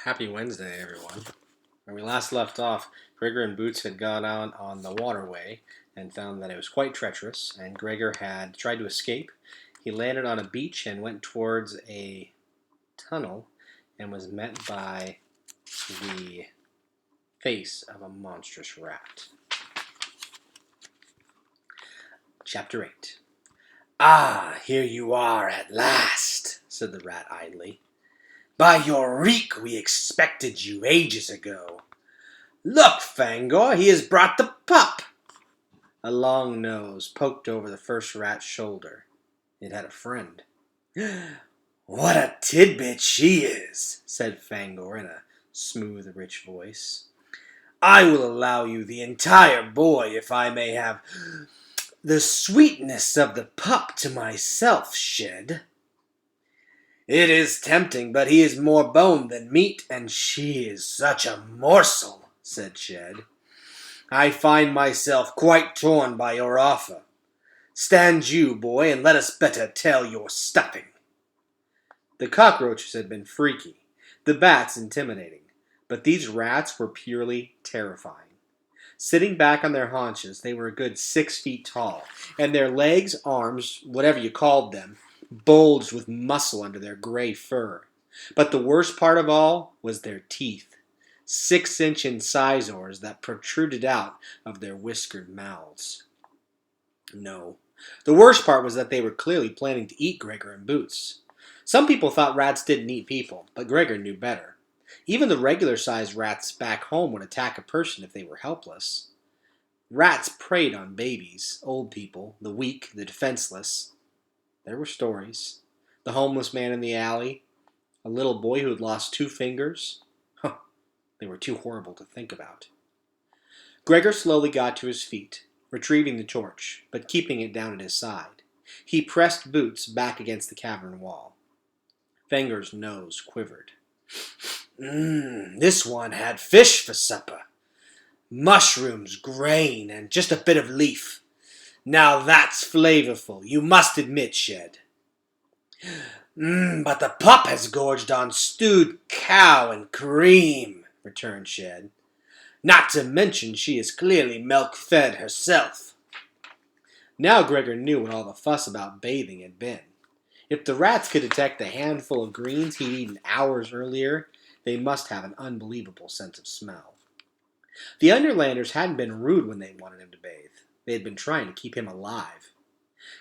Happy Wednesday, everyone. When we last left off, Gregor and Boots had gone out on the waterway and found that it was quite treacherous, and Gregor had tried to escape. He landed on a beach and went towards a tunnel and was met by the face of a monstrous rat. Chapter 8. "Ah, here you are at last," said the rat idly. "By your reek, we expected you ages ago. Look, Fangor, he has brought the pup." A long nose poked over the first rat's shoulder. It had a friend. "What a tidbit she is," said Fangor in a smooth, rich voice. "I will allow you the entire boy if I may have the sweetness of the pup to myself, Shed." "It is tempting, but he is more bone than meat, and she is such a morsel," said Shed. "I find myself quite torn by your offer. Stand you, boy, and let us better tell your stuffing." The cockroaches had been freaky, the bats intimidating, but these rats were purely terrifying. Sitting back on their haunches, they were a good 6 feet tall, and their legs, arms, whatever you called them, bulged with muscle under their gray fur. But the worst part of all was their teeth, 6-inch incisors that protruded out of their whiskered mouths. No, the worst part was that they were clearly planning to eat Gregor and Boots. Some people thought rats didn't eat people, but Gregor knew better. Even the regular-sized rats back home would attack a person if they were helpless. Rats preyed on babies, old people, the weak, the defenseless. There were stories. The homeless man in the alley, a little boy who had lost 2 fingers. They were too horrible to think about. Gregor slowly got to his feet, retrieving the torch, but keeping it down at his side. He pressed Boots back against the cavern wall. Fangor's nose quivered. This one had fish for supper. Mushrooms, grain, and just a bit of leaf. Now that's flavorful, you must admit, Shed." But the pup has gorged on stewed cow and cream," returned Shed. "Not to mention she is clearly milk-fed herself." Now Gregor knew what all the fuss about bathing had been. If the rats could detect a handful of greens he'd eaten hours earlier, they must have an unbelievable sense of smell. The Underlanders hadn't been rude when they wanted him to bathe. They had been trying to keep him alive.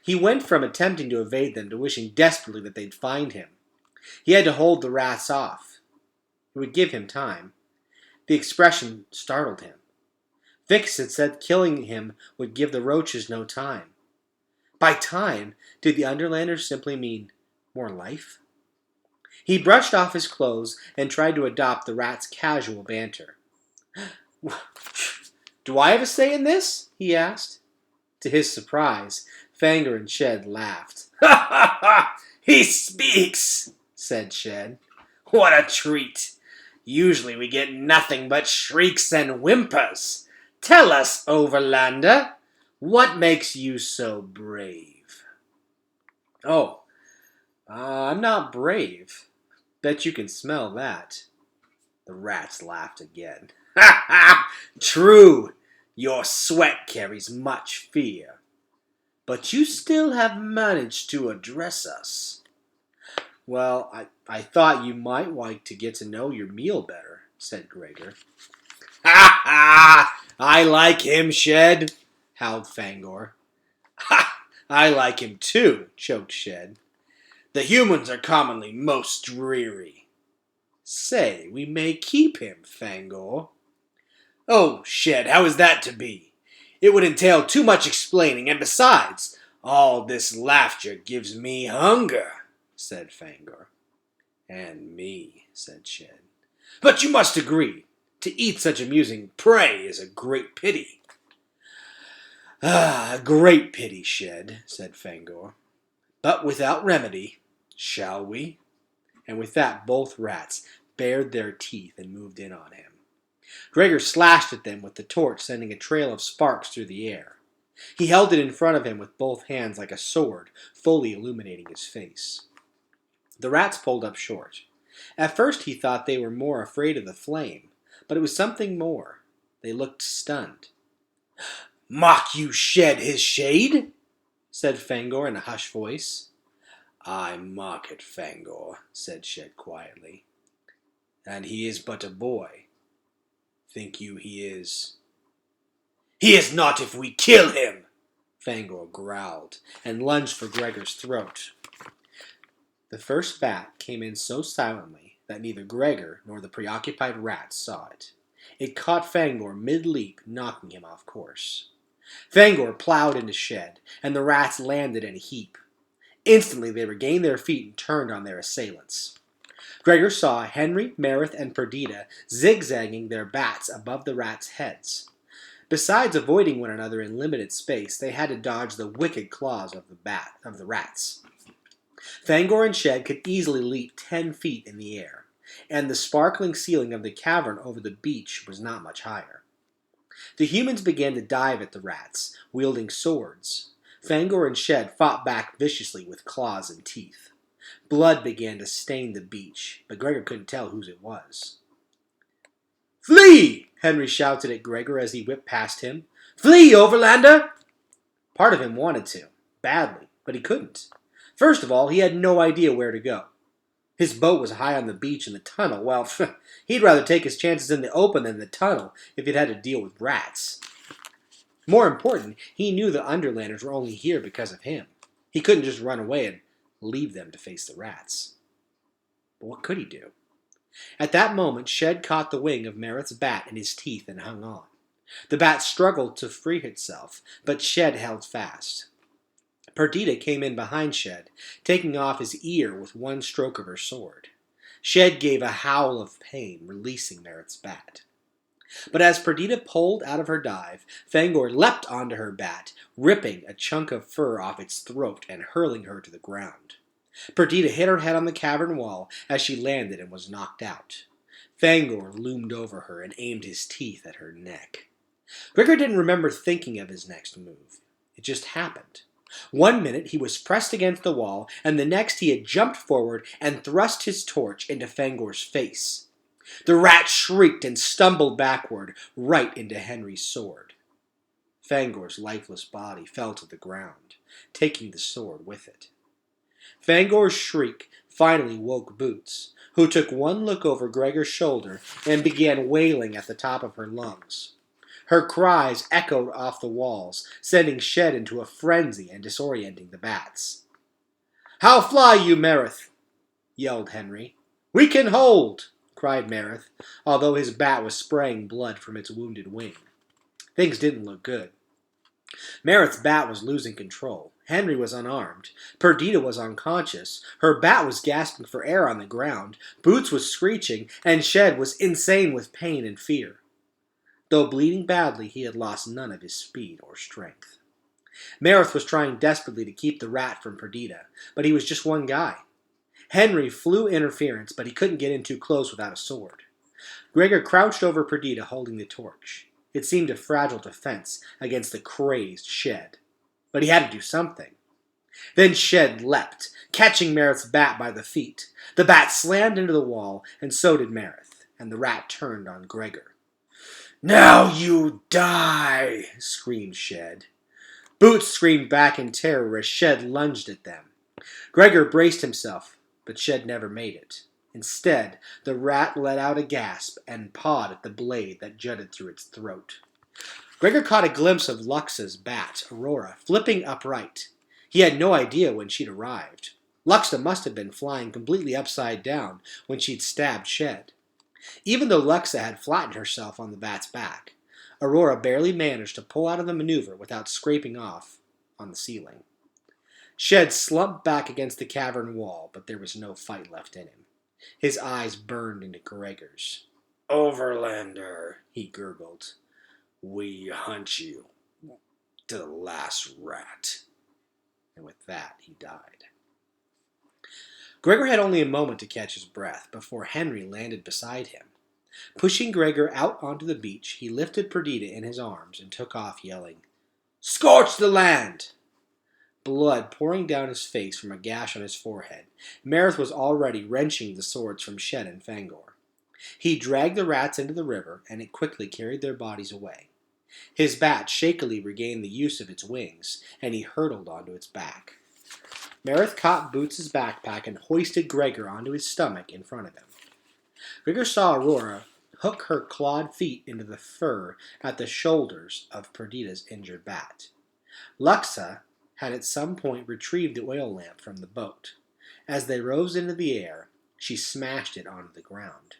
He went from attempting to evade them to wishing desperately that they'd find him. He had to hold the rats off. It would give him time. The expression startled him. Vix had said killing him would give the roaches no time. By time, did the Underlanders simply mean more life? He brushed off his clothes and tried to adopt the rat's casual banter. "Do I have a say in this?" he asked. To his surprise, Fangor and Shed laughed. "Ha ha ha! He speaks," said Shed. "What a treat! Usually we get nothing but shrieks and whimpers. Tell us, Overlander, what makes you so brave?" "Oh, I'm not brave. Bet you can smell that." The rats laughed again. "Ha ha! True! Your sweat carries much fear. But you still have managed to address us." "Well, I thought you might like to get to know your meal better," said Gregor. "Ha ha! I like him, Shed," howled Fangor. "Ha! I like him too," choked Shed. "The humans are commonly most dreary." "Say, we may keep him, Fangor." "Oh, Shed, how is that to be? It would entail too much explaining, and besides, all this laughter gives me hunger," said Fangor. "And me," said Shed. "But you must agree, to eat such amusing prey is a great pity." "Ah, a great pity, Shed," said Fangor. "But without remedy, shall we?" And with that, both rats bared their teeth and moved in on him. Gregor slashed at them with the torch, sending a trail of sparks through the air. He held it in front of him with both hands like a sword, fully illuminating his face. The rats pulled up short. At first he thought they were more afraid of the flame, but it was something more. They looked stunned. "Mock you shed his shade?" said Fangor in a hushed voice. "I mock it, Fangor," said Shed quietly. "And he is but a boy. Think you he is?" "He is not if we kill him!" Fangor growled, and lunged for Gregor's throat. The first bat came in so silently that neither Gregor nor the preoccupied rats saw it. It caught Fangor mid-leap, knocking him off course. Fangor plowed into Shed, and the rats landed in a heap. Instantly they regained their feet and turned on their assailants. Gregor saw Henry, Merith, and Perdita zigzagging their bats above the rats' heads. Besides avoiding one another in limited space, they had to dodge the wicked claws of the rats. Fangor and Shed could easily leap 10 feet in the air, and the sparkling ceiling of the cavern over the beach was not much higher. The humans began to dive at the rats, wielding swords. Fangor and Shed fought back viciously with claws and teeth. Blood began to stain the beach, but Gregor couldn't tell whose it was. "Flee!" Henry shouted at Gregor as he whipped past him. "Flee, Overlander!" Part of him wanted to, badly, but he couldn't. First of all, he had no idea where to go. His boat was high on the beach in the tunnel. Well, he'd rather take his chances in the open than the tunnel if he'd had to deal with rats. More important, he knew the Underlanders were only here because of him. He couldn't just run away and leave them to face the rats. But what could he do? At that moment, Shed caught the wing of Merith's bat in his teeth and hung on. The bat struggled to free itself, but Shed held fast. Perdita came in behind Shed, taking off his ear with one stroke of her sword. Shed gave a howl of pain, releasing Merith's bat. But as Perdita pulled out of her dive, Fangor leapt onto her bat, ripping a chunk of fur off its throat and hurling her to the ground. Perdita hit her head on the cavern wall as she landed and was knocked out. Fangor loomed over her and aimed his teeth at her neck. Gregor didn't remember thinking of his next move. It just happened. One minute he was pressed against the wall, and the next he had jumped forward and thrust his torch into Fangor's face. The rat shrieked and stumbled backward, right into Henry's sword. Fangor's lifeless body fell to the ground, taking the sword with it. Fangor's shriek finally woke Boots, who took one look over Gregor's shoulder and began wailing at the top of her lungs. Her cries echoed off the walls, sending Shed into a frenzy and disorienting the bats. "How fly you, Merith?" yelled Henry. "We can hold!" cried Merith, although his bat was spraying blood from its wounded wing. Things didn't look good. Merith's bat was losing control. Henry was unarmed. Perdita was unconscious. Her bat was gasping for air on the ground. Boots was screeching, and Shed was insane with pain and fear. Though bleeding badly, he had lost none of his speed or strength. Merith was trying desperately to keep the rat from Perdita, but he was just one guy. Henry flew interference, but he couldn't get in too close without a sword. Gregor crouched over Perdita, holding the torch. It seemed a fragile defense against the crazed Shed. But he had to do something. Then Shed leapt, catching Merith's bat by the feet. The bat slammed into the wall, and so did Merith, and the rat turned on Gregor. "Now you die!" screamed Shed. Boots screamed back in terror as Shed lunged at them. Gregor braced himself, but Shed never made it. Instead, the rat let out a gasp and pawed at the blade that jutted through its throat. Gregor caught a glimpse of Luxa's bat, Aurora, flipping upright. He had no idea when she'd arrived. Luxa must have been flying completely upside down when she'd stabbed Shed. Even though Luxa had flattened herself on the bat's back, Aurora barely managed to pull out of the maneuver without scraping off on the ceiling. Shed slumped back against the cavern wall, but there was no fight left in him. His eyes burned into Gregor's. "Overlander," he gurgled. "We hunt you to the last rat." And with that, he died. Gregor had only a moment to catch his breath before Henry landed beside him. Pushing Gregor out onto the beach, he lifted Perdita in his arms and took off yelling, "Scorch the land!" blood pouring down his face from a gash on his forehead. Marith was already wrenching the swords from Shed and Fangor. He dragged the rats into the river, and it quickly carried their bodies away. His bat shakily regained the use of its wings, and he hurtled onto its back. Marith caught Boots' backpack and hoisted Gregor onto his stomach in front of him. Gregor saw Aurora hook her clawed feet into the fur at the shoulders of Perdita's injured bat. Luxa had at some point retrieved the oil lamp from the boat. As they rose into the air, she smashed it onto the ground.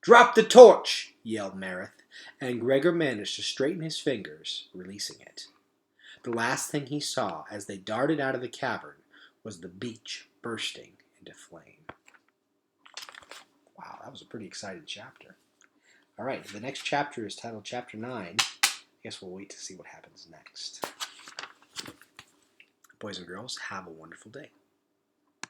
"Drop the torch!" yelled Marith, and Gregor managed to straighten his fingers, releasing it. The last thing he saw as they darted out of the cavern was the beach bursting into flame. Wow, that was a pretty exciting chapter. All right, the next chapter is titled Chapter 9. I guess we'll wait to see what happens next. Boys and girls, have a wonderful day.